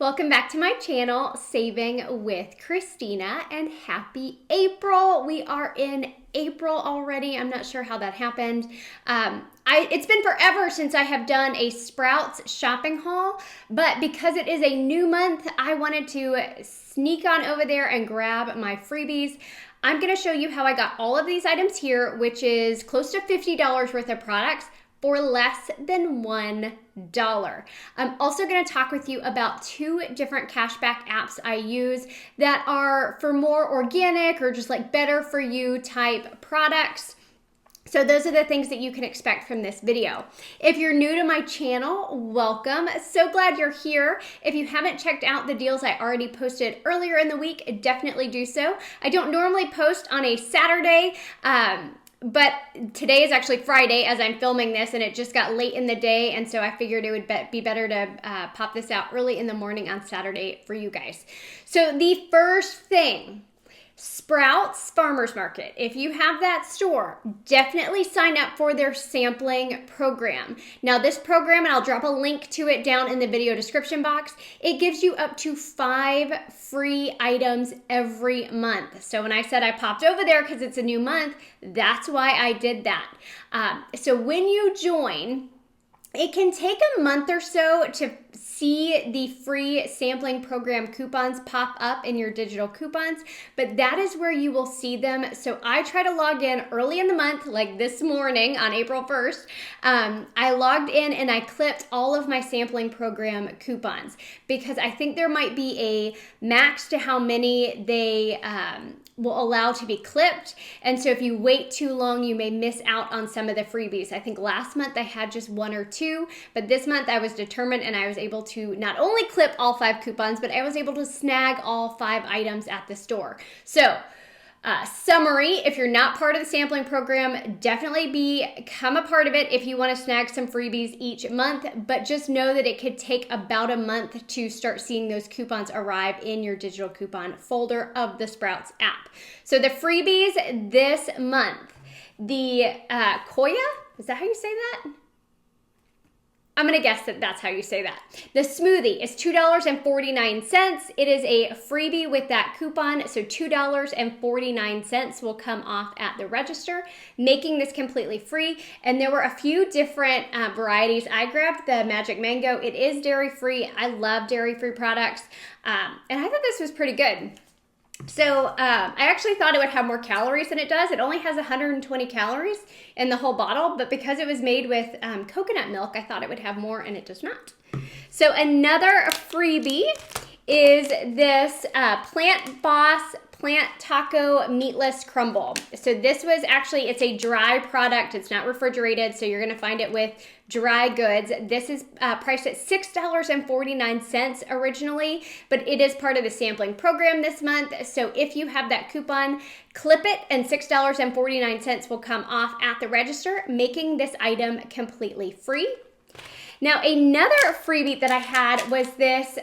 Welcome back to my channel, Saving with Christina, and happy April. We are in April already. I'm not sure how that happened. It's been forever since I have done a Sprouts shopping haul, but because it is a new month, I wanted to sneak on over there and grab my freebies. I'm going to show you how I got all of these items here, which is close to $50 worth of products for less than $1. I'm also going to talk with you about 2 different cashback apps I use that are for more organic or just like better for you type products. So those are the things that you can expect from this video. If you're new to my channel, welcome. So glad you're here. If you haven't checked out the deals I already posted earlier in the week, definitely do so. I don't normally post on a Saturday, but today is actually Friday as I'm filming this, and it just got late in the day, and so I figured it would be better to pop this out early in the morning on Saturday for you guys. So the first thing, Sprouts Farmers Market. If you have that store, definitely sign up for their sampling program. Now this program, and I'll drop a link to it down in the video description box, it gives you up to 5 free items every month. So when I said I popped over there because it's a new month, that's why I did that. So when you join, it can take a month or so to see the free sampling program coupons pop up in your digital coupons, but that is where you will see them. So I try to log in early in the month, like this morning on April 1st. I logged in and I clipped all of my sampling program coupons because I think there might be a max to how many they will allow to be clipped. And so if you wait too long, you may miss out on some of the freebies. I think last month I had just 1 or 2, but this month I was determined and I was able to not only clip all 5 coupons, but I was able to snag all 5 items at the store. So summary, if you're not part of the sampling program, definitely become a part of it if you want to snag some freebies each month, but just know that it could take about a month to start seeing those coupons arrive in your digital coupon folder of the Sprouts app. So the freebies this month, the Koya, is that how you say that? I'm going to guess that that's how you say that. The smoothie is $2.49. It is a freebie with that coupon, so $2.49 will come off at the register, making this completely free. And there were a few different varieties. I grabbed the Magic Mango. It is dairy-free. I love dairy-free products, and I thought this was pretty good. So I actually thought it would have more calories than it does. It only has 120 calories in the whole bottle, but because it was made with coconut milk, I thought it would have more, and it does not. So another freebie is this Plant Boss Plant Taco Meatless Crumble. So this was actually, it's a dry product. It's not refrigerated, so you're going to find it with dry goods. This is priced at $6.49 originally, but it is part of the sampling program this month. So if you have that coupon, clip it and $6.49 will come off at the register, making this item completely free. Now another freebie that I had was this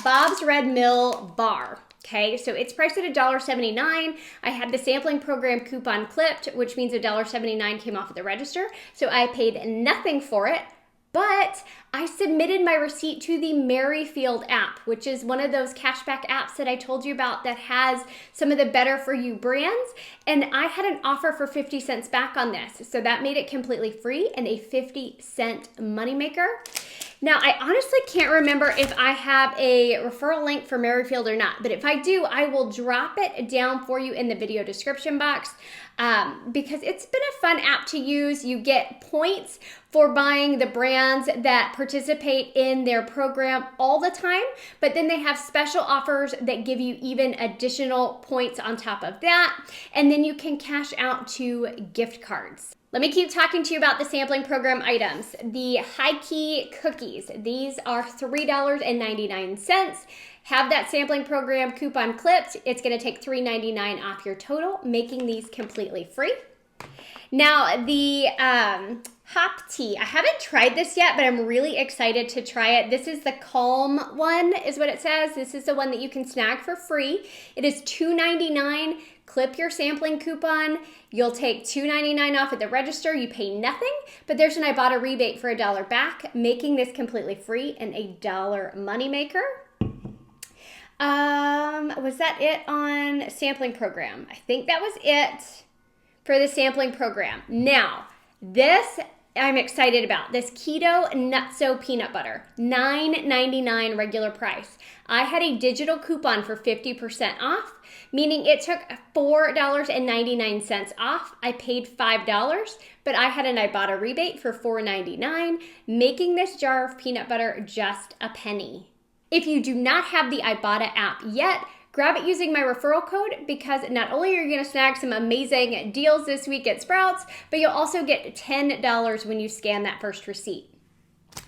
Bob's Red Mill bar. Okay, so it's priced at $1.79. I had the sampling program coupon clipped, which means $1.79 came off at the register. So I paid nothing for it, but I submitted my receipt to the Merrifield app, which is one of those cashback apps that I told you about that has some of the better for you brands. And I had an offer for 50 cents back on this. So that made it completely free and a 50-cent moneymaker. Now, I honestly can't remember if I have a referral link for Merrifield or not, but if I do, I will drop it down for you in the video description box because it's been a fun app to use. You get points for buying the brands that participate in their program all the time, but then they have special offers that give you even additional points on top of that, and then you can cash out to gift cards. Let me keep talking to you about the sampling program items. The High Key cookies, these are $3.99. Have that sampling program coupon clipped. It's going to take $3.99 off your total, making these completely free. Now the Hop Tea, I haven't tried this yet, but I'm really excited to try it. This is the Calm one is what it says. This is the one that you can snag for free. It is $2.99. Clip your sampling coupon. You'll take $2.99 off at the register. You pay nothing, but there's an I bought a rebate for $1 back, making this completely free and $1 moneymaker. Was that it on sampling program? I think that was it for the sampling program. Now, this I'm excited about. This Keto Nutso peanut butter, $9.99 regular price. I had a digital coupon for 50% off, meaning it took $4.99 off. I paid $5, but I had an Ibotta rebate for $4.99, making this jar of peanut butter just a penny. If you do not have the Ibotta app yet, grab it using my referral code, because not only are you going to snag some amazing deals this week at Sprouts, but you'll also get $10 when you scan that first receipt.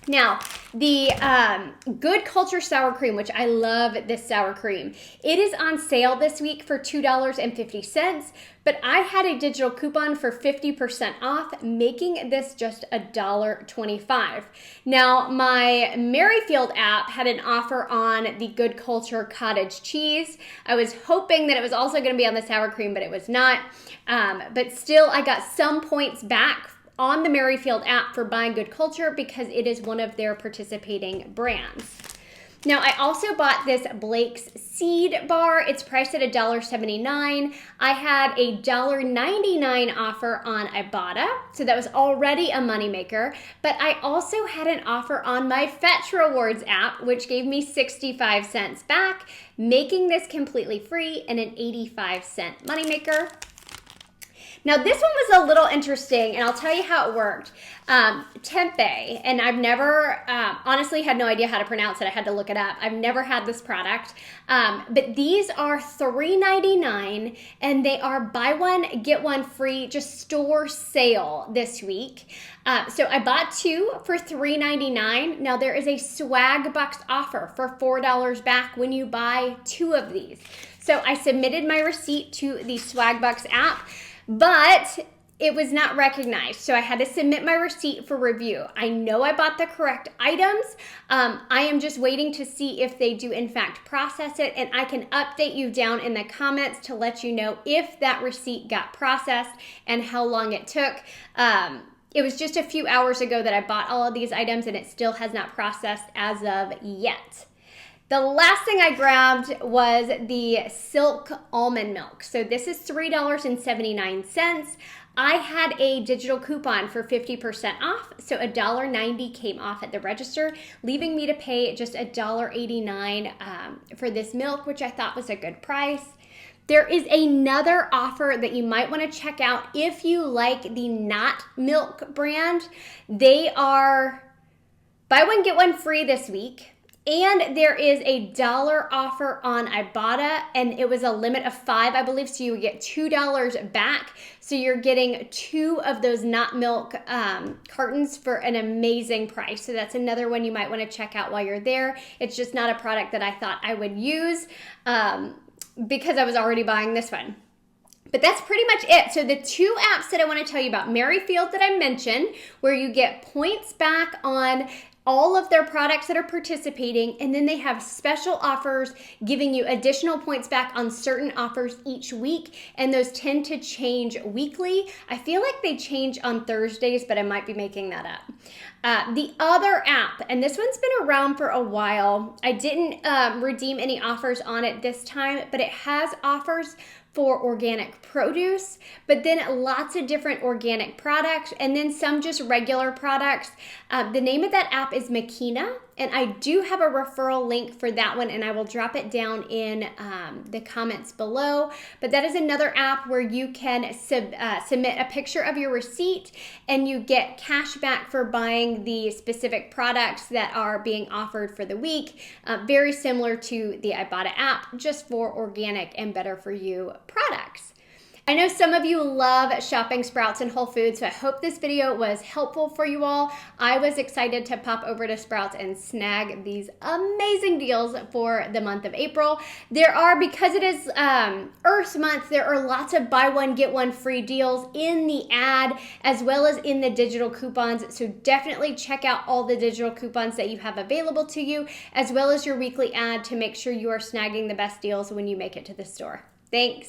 Now, the Good Culture sour cream, which I love this sour cream, it is on sale this week for $2.50, but I had a digital coupon for 50% off, making this just $1.25. Now, my Merrifield app had an offer on the Good Culture cottage cheese. I was hoping that it was also going to be on the sour cream, but it was not. But still, I got some points back on the Merrifield app for buying Good Culture because it is one of their participating brands. Now, I also bought this Blake's Seed Bar. It's priced at $1.79. I had a $1.99 offer on Ibotta, so that was already a moneymaker. But I also had an offer on my Fetch Rewards app, which gave me 65 cents back, making this completely free and an 85-cent moneymaker. Now, this one was a little interesting, and I'll tell you how it worked. Tempeh, and I've never, honestly had no idea how to pronounce it. I had to look it up. I've never had this product, but these are $3.99, and they are buy one, get one free, just store sale this week. So I bought two for $3.99. Now, there is a swag bucks offer for $4 back when you buy two of these. So I submitted my receipt to the Swag Bucks app, but it was not recognized, so I had to submit my receipt for review. I know I bought the correct items. I am just waiting to see if they do in fact process it, and I can update you down in the comments to let you know if that receipt got processed and how long it took. It was just a few hours ago that I bought all of these items, and it still has not processed as of yet. The last thing I grabbed was the Silk Almond Milk. So this is $3.79. I had a digital coupon for 50% off, so $1.90 came off at the register, leaving me to pay just $1.89 for this milk, which I thought was a good price. There is another offer that you might want to check out if you like the Not Milk brand. They are buy one, get one free this week. And there is a $1 offer on Ibotta, and it was a limit of 5, I believe, so you would get $2 back. So you're getting 2 of those Not Milk cartons for an amazing price. So that's another one you might want to check out while you're there. It's just not a product that I thought I would use because I was already buying this one. But that's pretty much it. So the 2 apps that I want to tell you about, Merrifield that I mentioned, where you get points back on all of their products that are participating, and then they have special offers giving you additional points back on certain offers each week, and those tend to change weekly. I feel like they change on Thursdays, but I might be making that up. The other app, and this one's been around for a while, I didn't redeem any offers on it this time, but it has offers for organic produce, but then lots of different organic products, and then some just regular products. The name of that app is Makina, and I do have a referral link for that one, and I will drop it down in the comments below. But that is another app where you can submit a picture of your receipt, and you get cash back for buying the specific products that are being offered for the week. Very similar to the Ibotta app, just for organic and better for you products. I know some of you love shopping Sprouts and Whole Foods, so I hope this video was helpful for you all. I was excited to pop over to Sprouts and snag these amazing deals for the month of April. There are, because it is Earth Month, there are lots of buy one, get one free deals in the ad as well as in the digital coupons, so definitely check out all the digital coupons that you have available to you as well as your weekly ad to make sure you are snagging the best deals when you make it to the store. Thanks.